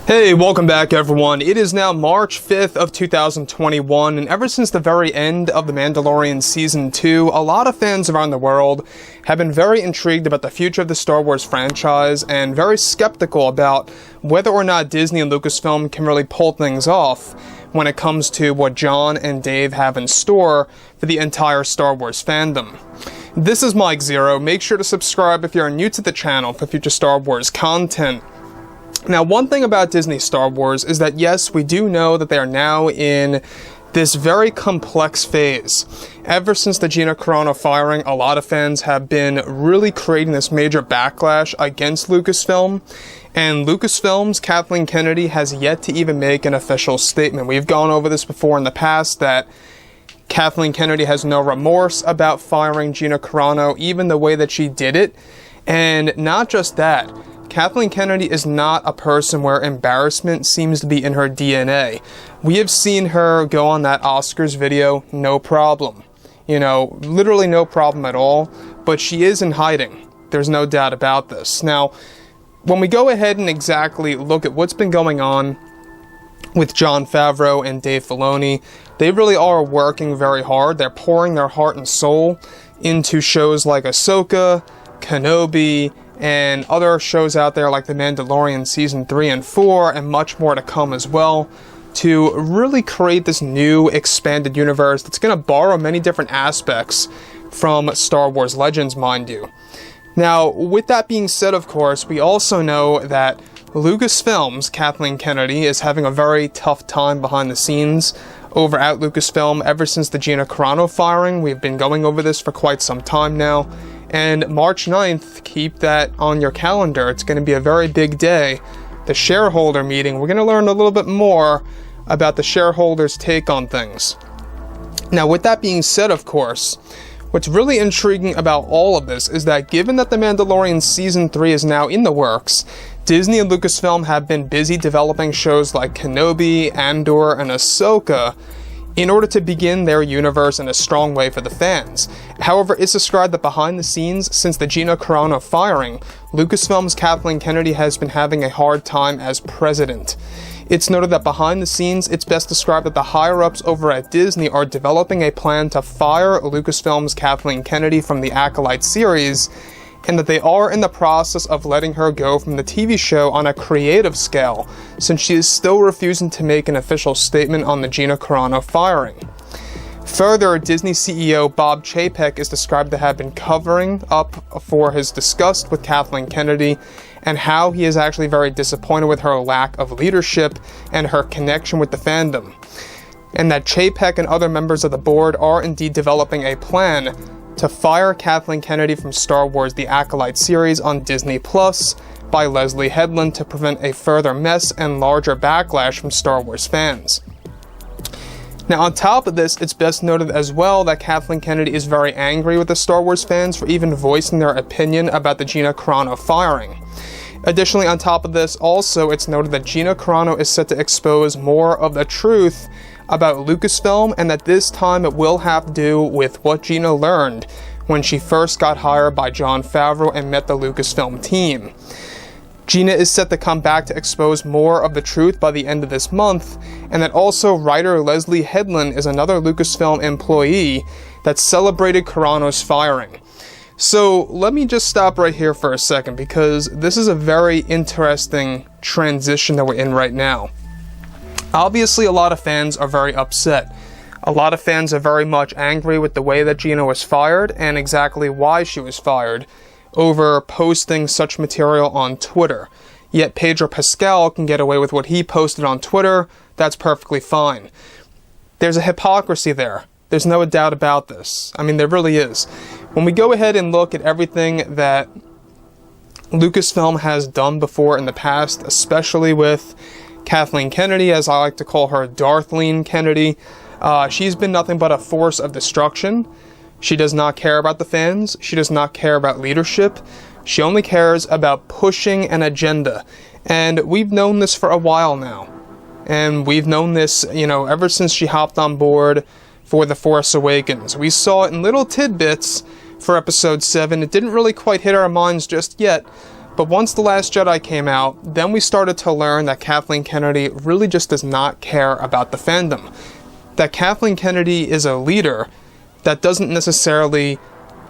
Hey, welcome back everyone. It is now March 5th of 2021, and ever since the very end of The Mandalorian Season 2, a lot of fans around the world have been very intrigued about the future of the Star Wars franchise and very skeptical about whether or not Disney and Lucasfilm can really pull things off when it comes to what John and Dave have in store for the entire Star Wars fandom. This is Mike Zero. Make sure to subscribe if you're new to the channel for future Star Wars content. Now, one thing about Disney Star Wars is that, yes, we do know that they are now in this very complex phase. Ever since the Gina Carano firing, a lot of fans have been really creating this major backlash against Lucasfilm, and Lucasfilm's Kathleen Kennedy has yet to even make an official statement. We've gone over this before in the past, that Kathleen Kennedy has no remorse about firing Gina Carano, even the way that she did it. And not just that, Kathleen Kennedy is not a person where embarrassment seems to be in her DNA. We have seen her go on that Oscars video, no problem. You know, literally no problem at all, but she is in hiding. There's no doubt about this. Now, when we go ahead and exactly look at what's been going on with Jon Favreau and Dave Filoni, they really are working very hard. They're pouring their heart and soul into shows like Ahsoka, Kenobi, and other shows out there like The Mandalorian Season 3 and 4, and much more to come as well, to really create this new expanded universe that's going to borrow many different aspects from Star Wars Legends, mind you. Now, with that being said, of course, we also know that Lucasfilm's Kathleen Kennedy is having a very tough time behind the scenes over at Lucasfilm ever since the Gina Carano firing. We've been going over this for quite some time now. And March 9th, keep that on your calendar. It's going to be a very big day. The shareholder meeting. We're going to learn a little bit more about the shareholders' take on things. Now, with that being said, of course, what's really intriguing about all of this is that given that The Mandalorian Season 3 is now in the works, Disney and Lucasfilm have been busy developing shows like Kenobi, Andor, and Ahsoka in order to begin their universe in a strong way for the fans. However, it's described that behind the scenes, since the Gina Carano firing, Lucasfilm's Kathleen Kennedy has been having a hard time as president. It's noted that behind the scenes, it's best described that the higher-ups over at Disney are developing a plan to fire Lucasfilm's Kathleen Kennedy from the Acolyte series, and that they are in the process of letting her go from the TV show on a creative scale, since she is still refusing to make an official statement on the Gina Carano firing. Further, Disney CEO Bob Chapek is described to have been covering up for his disgust with Kathleen Kennedy, and how he is actually very disappointed with her lack of leadership and her connection with the fandom. And that Chapek and other members of the board are indeed developing a plan to fire Kathleen Kennedy from Star Wars The Acolyte series on Disney Plus by Leslie Headland to prevent a further mess and larger backlash from Star Wars fans. Now, on top of this, it's best noted as well that Kathleen Kennedy is very angry with the Star Wars fans for even voicing their opinion about the Gina Carano firing. Additionally, on top of this, also, it's noted that Gina Carano is set to expose more of the truth about Lucasfilm, and that this time it will have to do with what Gina learned when she first got hired by Jon Favreau and met the Lucasfilm team. Gina is set to come back to expose more of the truth by the end of this month, and that also writer Leslie Headland is another Lucasfilm employee that celebrated Carano's firing. So let me just stop right here for a second, because this is a very interesting transition that we're in right now. Obviously, a lot of fans are very upset. A lot of fans are very much angry with the way that Gina was fired and exactly why she was fired over posting such material on Twitter. Yet Pedro Pascal can get away with what he posted on Twitter. That's perfectly fine. There's a hypocrisy there. There's no doubt about this. I mean, there really is. When we go ahead and look at everything that Lucasfilm has done before in the past, especially with Kathleen Kennedy, as I like to call her, Darthleen Kennedy, she's been nothing but a force of destruction. She does not care about the fans. She does not care about leadership. She only cares about pushing an agenda. And we've known this for a while now. And we've known this, ever since she hopped on board for The Force Awakens. We saw it in little tidbits for Episode 7. It didn't really quite hit our minds just yet, But once The Last Jedi came out, then we started to learn that Kathleen Kennedy really just does not care about the fandom. That Kathleen Kennedy is a leader that doesn't necessarily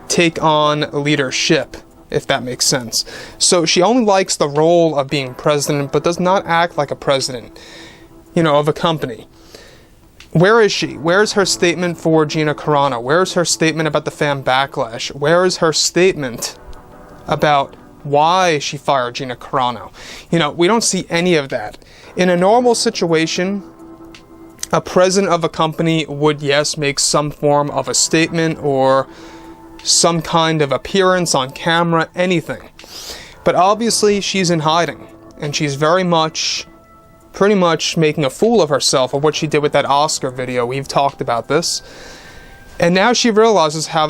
take on leadership, if that makes sense. So she only likes the role of being president, but does not act like a president, of a company. Where is she? Where's her statement for Gina Carano? Where's her statement about the fan backlash? Where is her statement about why she fired Gina Carano? We don't see any of that. In a normal situation, a president of a company would, yes, make some form of a statement or some kind of appearance on camera, anything. But obviously, she's in hiding, and she's pretty much making a fool of herself of what she did with that Oscar video. We've talked about this. And now she realizes how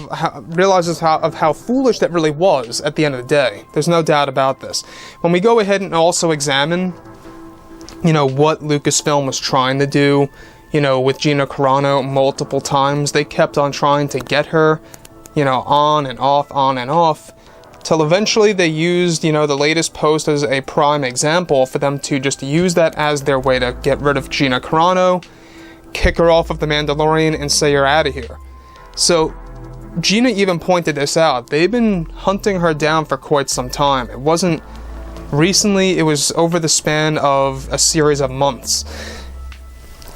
foolish that really was at the end of the day. There's no doubt about this. When we go ahead and also examine, what Lucasfilm was trying to do, with Gina Carano multiple times, they kept on trying to get her, on and off, till eventually they used, the latest post as a prime example for them to just use that as their way to get rid of Gina Carano, kick her off of The Mandalorian, and say you're out of here. So, Gina even pointed this out. They've been hunting her down for quite some time. It wasn't recently, it was over the span of a series of months.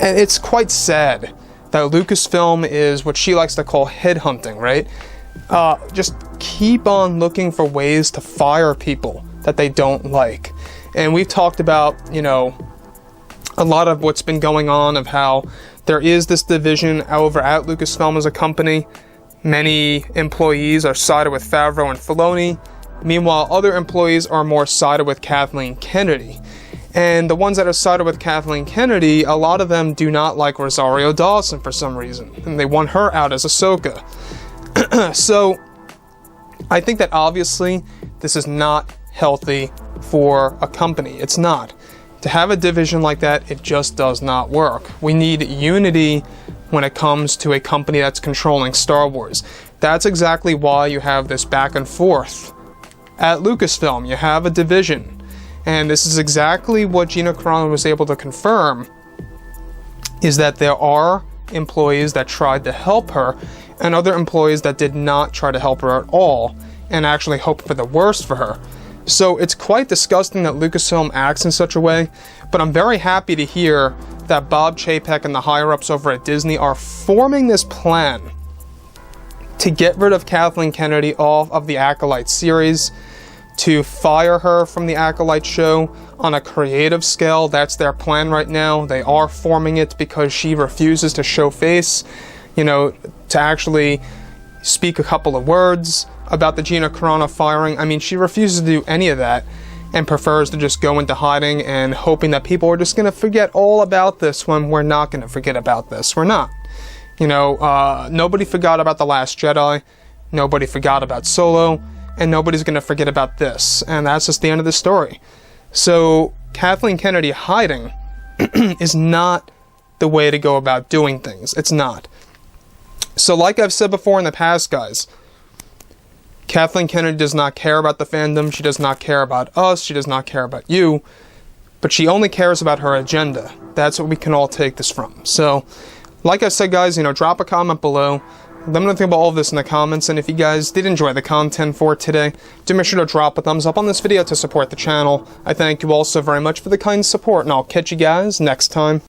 And it's quite sad that Lucasfilm is what she likes to call headhunting, right? Just keep on looking for ways to fire people that they don't like. And we've talked about, a lot of what's been going on of how there is this division over at Lucasfilm as a company. Many employees are sided with Favreau and Filoni. Meanwhile, other employees are more sided with Kathleen Kennedy. And the ones that are sided with Kathleen Kennedy, a lot of them do not like Rosario Dawson for some reason. And they want her out as Ahsoka. So, I think that obviously this is not healthy for a company. It's not. To have a division like that, it just does not work. We need unity when it comes to a company that's controlling Star Wars. That's exactly why you have this back and forth. At Lucasfilm, you have a division. And this is exactly what Gina Carano was able to confirm, is that there are employees that tried to help her, and other employees that did not try to help her at all, and actually hoped for the worst for her. So it's quite disgusting that Lucasfilm acts in such a way, but I'm very happy to hear that Bob Chapek and the higher-ups over at Disney are forming this plan to get rid of Kathleen Kennedy off of the Acolyte series, to fire her from the Acolyte show on a creative scale. That's their plan right now. They are forming it because she refuses to show face, to actually speak a couple of words about the Gina Carano firing. I mean, she refuses to do any of that and prefers to just go into hiding and hoping that people are just going to forget all about this when we're not going to forget about this. We're not. Nobody forgot about The Last Jedi. Nobody forgot about Solo. And nobody's going to forget about this. And that's just the end of the story. So, Kathleen Kennedy hiding is not the way to go about doing things. It's not. So, like I've said before in the past, guys, Kathleen Kennedy does not care about the fandom. She does not care about us. She does not care about you. But she only cares about her agenda. That's what we can all take this from. So, like I said, guys, drop a comment below. Let me know what you think about all of this in the comments, and if you guys did enjoy the content for today, do make sure to drop a thumbs up on this video to support the channel. I thank you all so very much for the kind support, and I'll catch you guys next time.